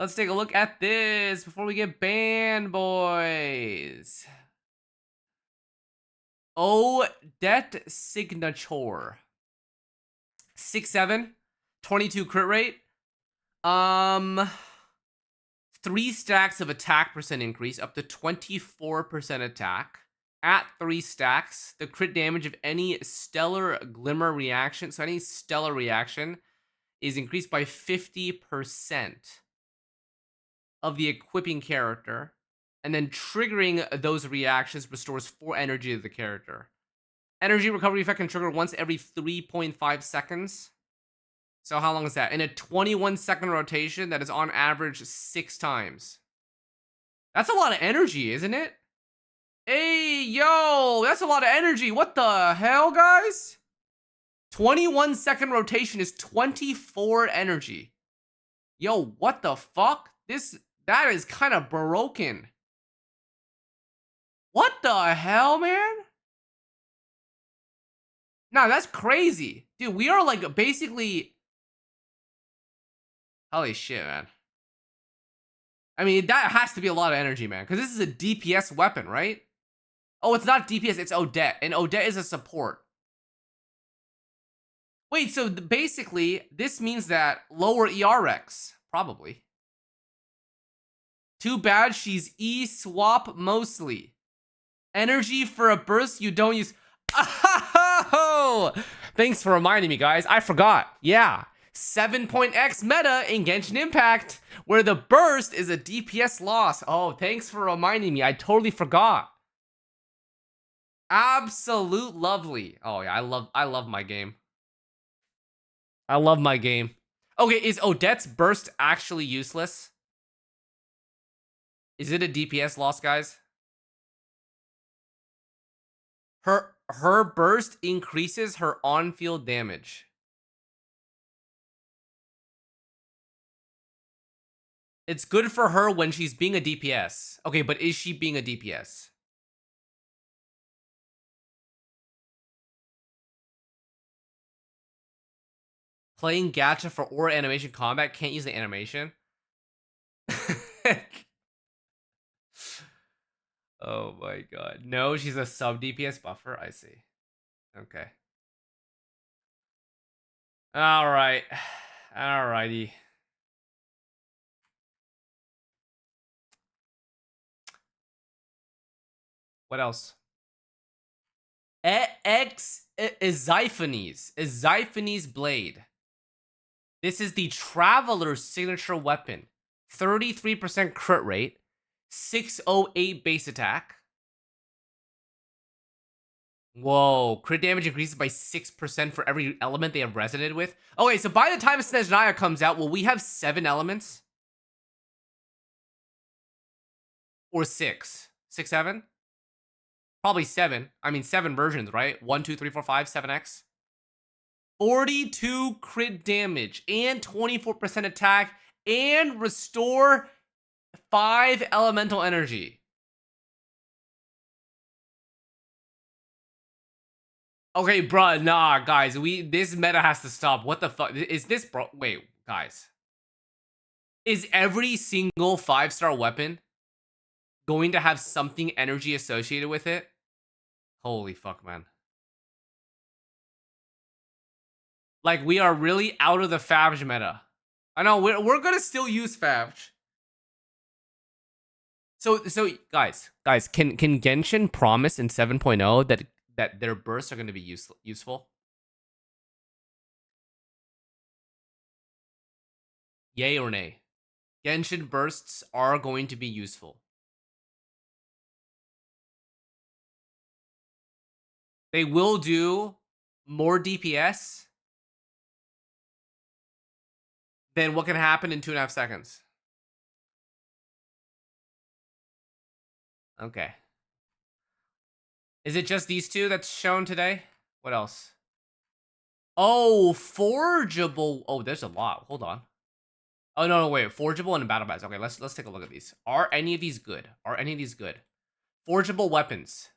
Let's take a look at this before we get banned, boys. Odette signature. 6'7", 22 crit rate. 3 stacks of attack percent increase, up to 24% attack. At 3 stacks, the crit damage of any stellar glimmer reaction, so any stellar reaction, is increased by 50% of the equipping character. And then triggering those reactions restores 4 energy to the character. Energy recovery effect can trigger once every 3.5 seconds. So how long is that? In a 21-second rotation, that is on average 6 times. That's a lot of energy, isn't it? Hey, yo, that's a lot of energy. What the hell, guys? 21-second rotation is 24 energy. Yo, what the fuck? That is kind of broken. What the hell, man? Nah, that's crazy. Dude, we are like basically... Holy shit, man. I mean, that has to be a lot of energy, man. Because this is a DPS weapon, right? Oh, it's not DPS, it's Odette. And Odette is a support. Wait, so basically, this means that lower ERX. Probably. Too bad she's E-swap mostly. Energy for a burst you don't use. Oh! Thanks for reminding me, guys. I forgot. Yeah. 7.x meta in Genshin Impact, where the burst is a DPS loss. Oh, thanks for reminding me. I totally forgot. Absolute lovely. Oh yeah, I love my game. I love my game. Okay, is Odette's burst actually useless? Is it a DPS loss, guys? Her burst increases her on-field damage. It's good for her when she's being a DPS. Okay, but is she being a DPS? Playing gacha for aura animation combat can't use the animation? Oh my god. No, she's a sub DPS buffer. I see. Okay. Alright. Alrighty. What else? Xiphones blade. This is the Traveler's signature weapon. 33% crit rate. 608 base attack. Whoa, crit damage increases by 6% for every element they have resonated with. Okay, so by the time snezhnaya comes out, will we have 7 elements? Or 6? 6, 7? Probably 7. I mean, 7 versions, right? 1, 2, 3, 4, 5, 7x. 42 crit damage and 24% attack and restore 5 elemental energy. Okay, bruh, nah, guys, this meta has to stop. What the fuck is this, bro? Wait, guys, is every single 5-star weapon going to have something energy associated with it? Holy fuck, man! Like, we are really out of the Favge meta. I know we're gonna still use Favge. So guys, can Genshin promise in 7.0 that their bursts are going to be useful? Yay or nay? Genshin bursts are going to be useful. They will do more DPS than what can happen in 2.5 seconds. Okay. Is it just these two that's shown today? What else? Oh, forgeable. Oh, there's a lot. Hold on. Oh, no, wait. Forgeable and battle bags. Okay, let's take a look at these. Are any of these good? Are any of these good? Forgeable weapons.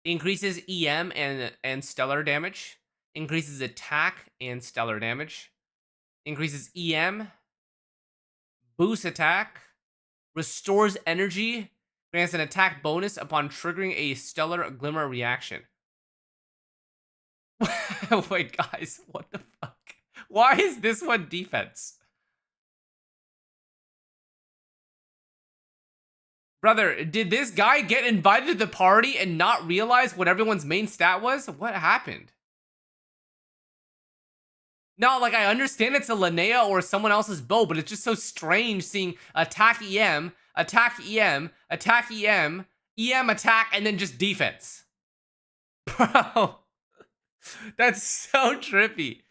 Increases EM and stellar damage. Increases attack and stellar damage. Increases EM, Boost attack. Restores energy. Grants an attack bonus upon triggering a stellar glimmer reaction. Wait, guys, what the fuck? Why is this one defense? Brother, did this guy get invited to the party and not realize what everyone's main stat was? What happened? No, like, I understand it's a Linnea or someone else's bow, but it's just so strange seeing attack EM, attack EM, attack EM, EM attack, and then just defense. Bro, that's so trippy.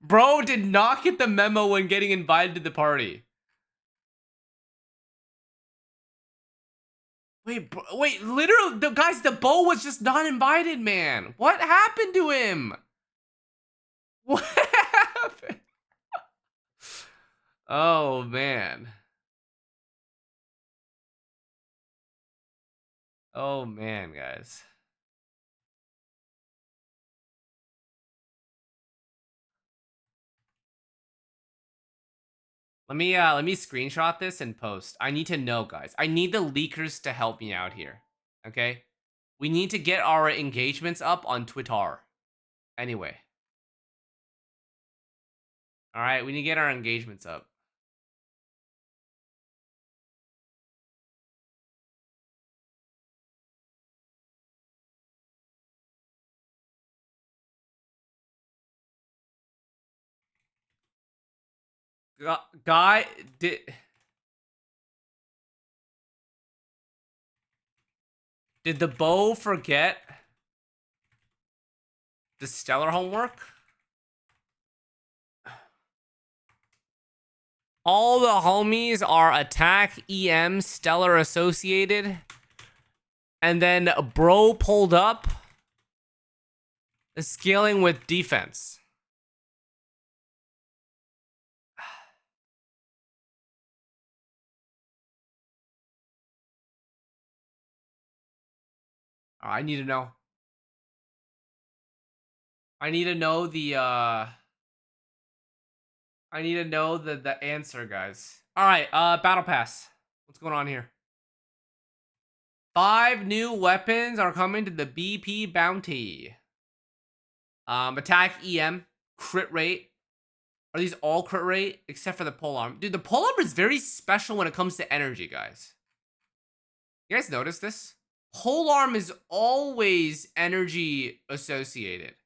Bro did not get the memo when getting invited to the party. Wait, literally, guys, the bow was just not invited, man. What happened to him? What happened? Oh, man. Oh, man, guys. Let me screenshot this and post. I need to know, guys. I need the leakers to help me out here. Okay? We need to get our engagements up on Twitter. Anyway. Alright, we need to get our engagements up. Guy, did the bow forget the stellar homework? All the homies are attack EM stellar associated. And then bro pulled up scaling with defense. I need to know. I need to know the I need to know the answer, guys. Alright, battle pass. What's going on here? 5 new weapons are coming to the BP bounty. Attack EM, crit rate. Are these all crit rate? Except for the polearm. Dude, the polearm is very special when it comes to energy, guys. You guys notice this? Polearm is always energy associated.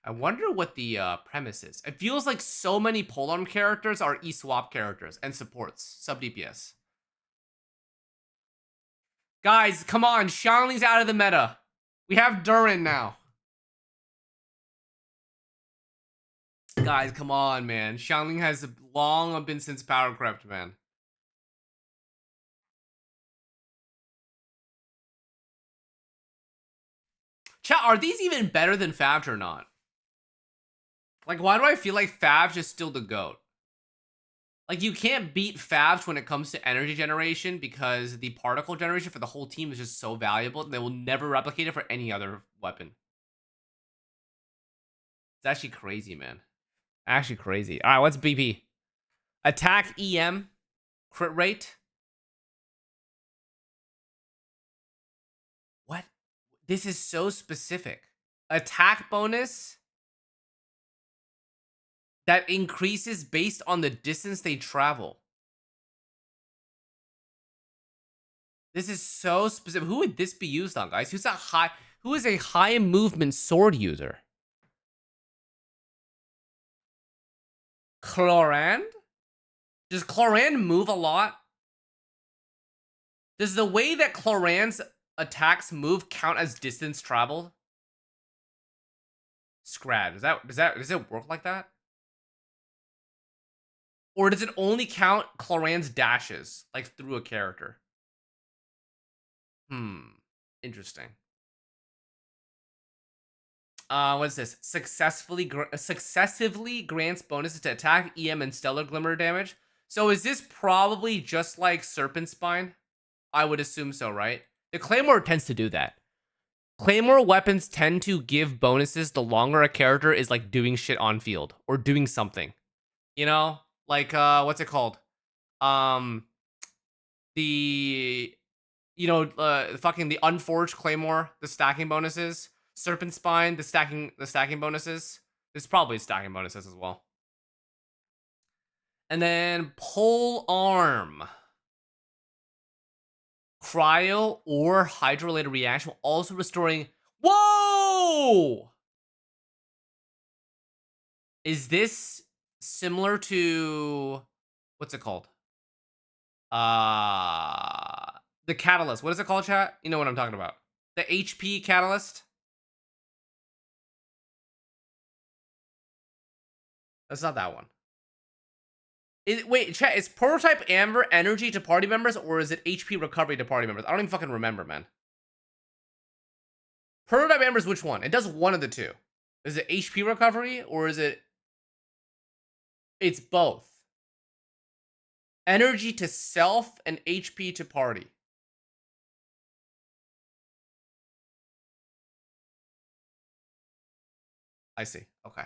I wonder what the premise is. It feels like so many polearm characters are E-swap characters and supports, sub DPS. Guys, come on, Xiangling's out of the meta. We have Durin now. Guys, come on, man. Xiangling has long been since power crept, man. Chat, are these even better than Favge or not? Like, why do I feel like Favge is still the GOAT? Like, you can't beat Favge when it comes to energy generation because the particle generation for the whole team is just so valuable. They will never replicate it for any other weapon. It's actually crazy, man. Actually crazy. All right, what's BP? Attack EM, crit rate. What? This is so specific. Attack bonus that increases based on the distance they travel. This is so specific. Who would this be used on, guys? Who is a high movement sword user? Chlorand? Does Chlorand move a lot? Does the way that Chlorand's attacks move count as distance traveled? Scrad. Does it work like that? Or does it only count Chlorand's dashes, like through a character? Interesting. What's this? Successively grants bonuses to attack, EM, and stellar glimmer damage. So is this probably just like Serpent Spine? I would assume so, right? The Claymore tends to do that. Claymore weapons tend to give bonuses the longer a character is like doing shit on field or doing something. You know? Like, what's it called? The fucking the Unforged Claymore, the stacking bonuses, Serpent Spine, the stacking bonuses. There's probably stacking bonuses as well. And then Pole Arm. Cryo or hydro-related reaction while also restoring. Whoa! Is this similar to what's it called? The catalyst. What is it called, chat? You know what I'm talking about. The HP catalyst. That's not that one. Wait, chat, is Prototype Amber energy to party members or is it HP recovery to party members? I don't even fucking remember, man. Prototype Amber is which one? It does one of the two. Is it HP recovery or is it... It's both. Energy to self and HP to party. I see. Okay.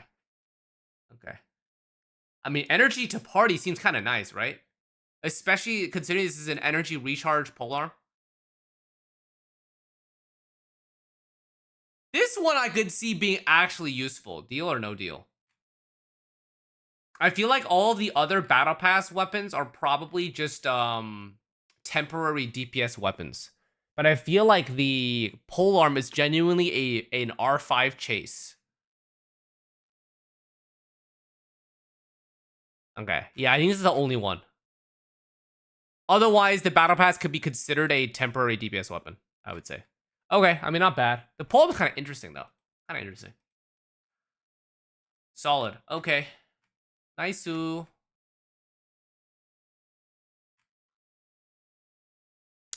Okay. I mean, energy to party seems kind of nice, right? Especially considering this is an energy recharge polearm. This one I could see being actually useful. Deal or no deal? I feel like all the other battle pass weapons are probably just temporary DPS weapons. But I feel like the polearm is genuinely an R5 chase. Okay. Yeah, I think this is the only one. Otherwise, the battle pass could be considered a temporary DPS weapon, I would say. Okay, I mean, not bad. The polearm is kind of interesting, though. Kind of interesting. Solid. Okay. Nice-oo.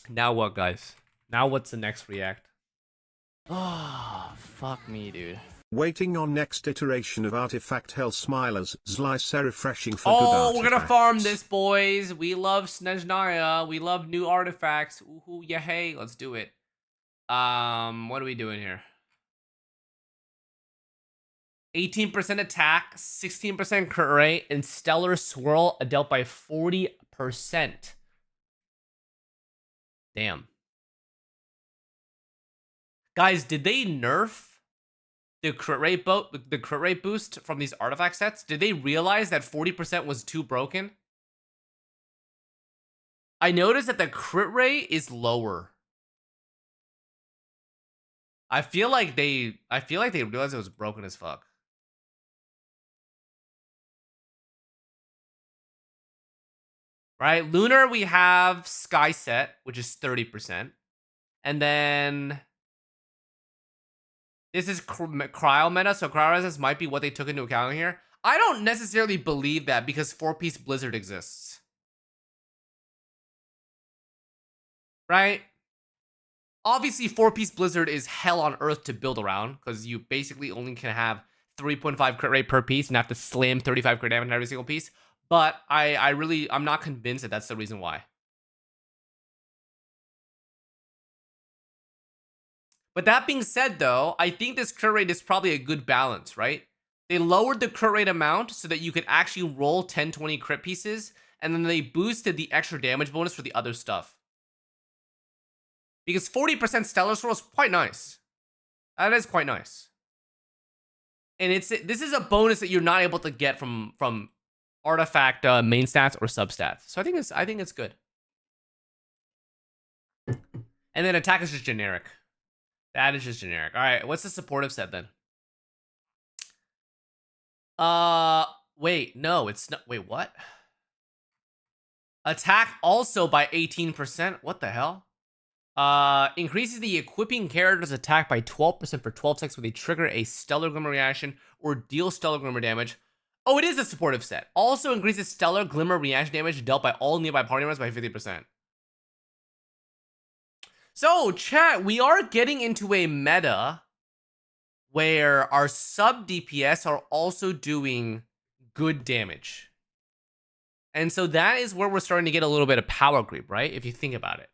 Now what, guys? Now what's the next react? Oh, fuck me, dude. Waiting on next iteration of Artifact Hell Smilers. Xlice refreshing for good Oh, we're gonna artifacts. farm this, boys. We love snezhnaya. We love new artifacts. Ooh, yeah, hey, let's do it. What are we doing here? 18% attack, 16% crit rate, and Stellar Swirl dealt by 40%. Damn. Guys, did they nerf the crit rate boost from these artifact sets? Did they realize that 40% was too broken? I noticed that the crit rate is lower. I feel like they realized it was broken as fuck. Right? Lunar, we have Sky Set, which is 30%. And then this is cryo meta, so cryo resistance might be what they took into account here. I don't necessarily believe that because 4-piece Blizzard exists. Right? Obviously, 4-piece Blizzard is hell on earth to build around because you basically only can have 3.5 crit rate per piece and have to slam 35 crit damage in every single piece. But I'm not convinced that that's the reason why. But that being said, though, I think this crit rate is probably a good balance, right? They lowered the crit rate amount so that you could actually roll 10, 20 crit pieces, and then they boosted the extra damage bonus for the other stuff. Because 40% Stellar Swirl is quite nice. That is quite nice. And this is a bonus that you're not able to get from artifact main stats or substats. So I think it's good. And then attack is just generic. That is just generic. All right, what's the supportive set then? Wait, no, it's not. Wait, what? Attack also by 18%. What the hell? Increases the equipping character's attack by 12% for 12 seconds when they trigger a Stellar Glimmer reaction or deal Stellar Glimmer damage. Oh, it is a supportive set. Also increases Stellar Glimmer reaction damage dealt by all nearby party members by 50%. So, chat, we are getting into a meta where our sub DPS are also doing good damage. And so that is where we're starting to get a little bit of power creep, right? If you think about it.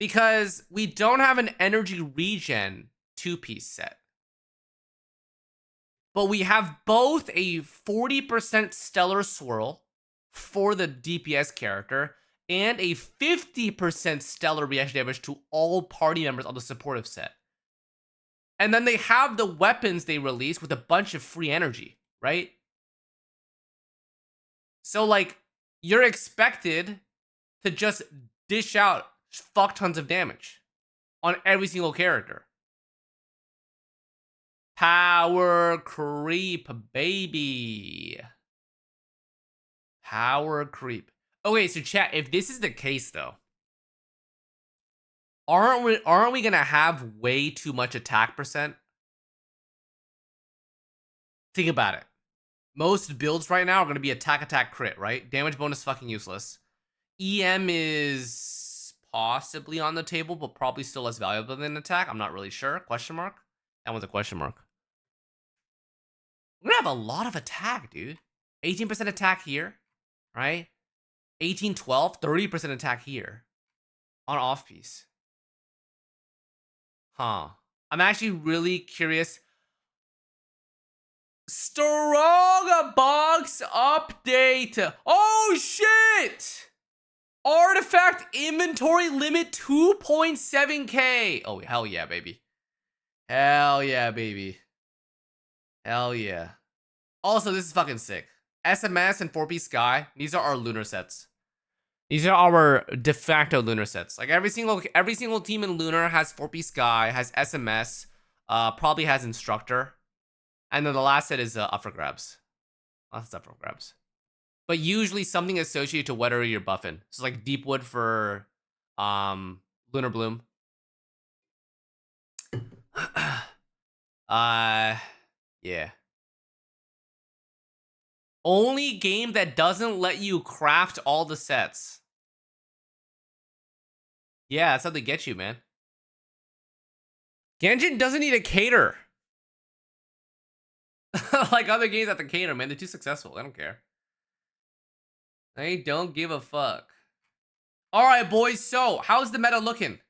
Because we don't have an energy regen 2-piece set. But we have both a 40% Stellar Swirl for the DPS character, and a 50% stellar reaction damage to all party members on the supportive set. And then they have the weapons they release with a bunch of free energy, right? So, like, you're expected to just dish out fuck tons of damage on every single character. Power creep, baby. Power creep. Okay, so chat, if this is the case though, aren't we gonna have way too much attack percent? Think about it. Most builds right now are gonna be attack crit, right? Damage bonus fucking useless. EM is possibly on the table, but probably still less valuable than attack. I'm not really sure. Question mark? That one's a question mark. We're gonna have a lot of attack, dude. 18% attack here, right? 18, 12, 30% attack here on off piece. Huh. I'm actually really curious. Strong box update. Oh shit! Artifact inventory limit 2.7k. Oh, hell yeah, baby. Hell yeah, baby. Hell yeah. Also, this is fucking sick. SMS and 4P Sky, these are our lunar sets. These are our de facto lunar sets. Like every single team in lunar has 4P Sky, has SMS, probably has instructor. And then the last set is up for grabs. Last up for grabs. But usually something associated to whatever you're buffing. So like Deepwood for Lunar Bloom. Yeah. Only game that doesn't let you craft all the sets. Yeah, that's how they get you, man. Genshin doesn't need a cater. Like other games at the cater, man. They're too successful. I don't care. They don't give a fuck. All right, boys. So, how's the meta looking?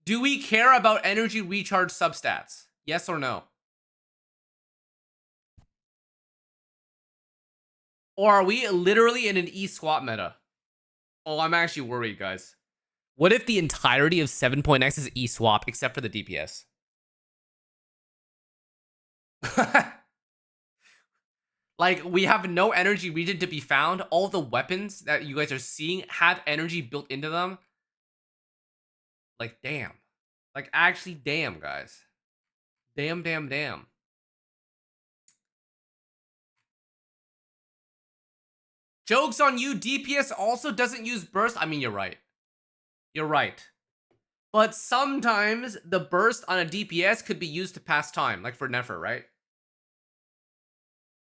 Do we care about energy recharge substats? Yes or no? Or are we literally in an E-swap meta? Oh, I'm actually worried, guys. What if the entirety of 7.x is E-swap except for the DPS? Like, we have no energy region to be found. All the weapons that you guys are seeing have energy built into them. Like, damn. Like, actually, damn, guys. Damn, damn, damn. Joke's on you, DPS also doesn't use burst. I mean, you're right. You're right. But sometimes the burst on a DPS could be used to pass time, like for Nefer, right?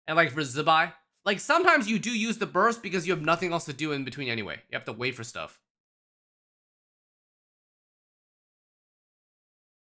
And like for Zubai. Like sometimes you do use the burst because you have nothing else to do in between anyway. You have to wait for stuff.